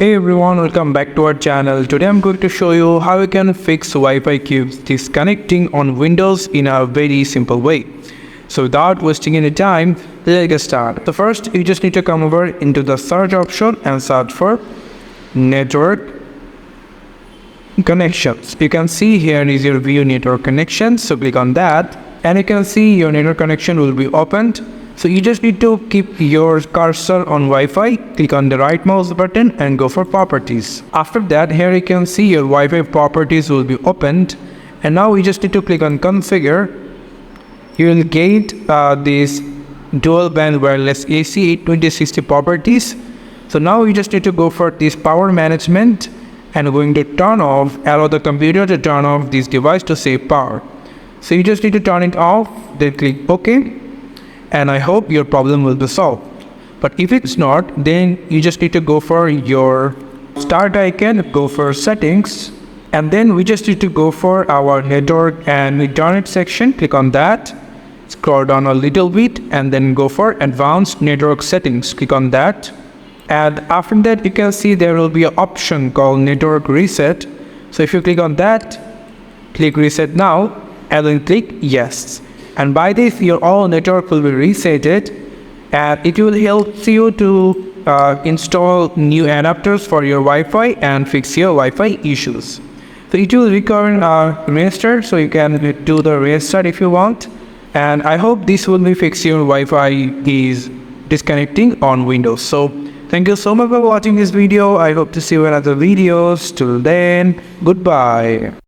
Hey everyone, welcome back to our channel. Today I'm going to show you how you can fix Wi-Fi keeps disconnecting on Windows in a very simple way. So without wasting any time, let's get started. So first, you just need to come over into the search option and search for network connections. You can see here is your view network connections. So click on that and you can see your network connection will be opened. So you just need to keep your cursor on Wi-Fi, click on the right mouse button and go for properties. After that, here you can see your Wi-Fi properties will be opened. And now you just need to click on configure. You will get this dual band wireless AC 820/60 properties. So now you just need to go for this power management and going to turn off, allow the computer to turn off this device to save power. So you just need to turn it off, then click OK. And I hope your problem will be solved. But if it's not, then you just need to go for your start icon, go for settings, and then we just need to go for our network and internet section. Click on that, scroll down a little bit, and then go for advanced network settings. Click on that, and after that you can see there will be an option called network reset. So if you click on that, click reset now, and then click yes. And by this, your all network will be resetted, and it will help you to install new adapters for your Wi-Fi and fix your Wi-Fi issues. So it will require a restart, so you can do the restart if you want. And I hope this will be fix your Wi-Fi is disconnecting on Windows. So thank you so much for watching this video. I hope to see you in other videos. Till then, goodbye.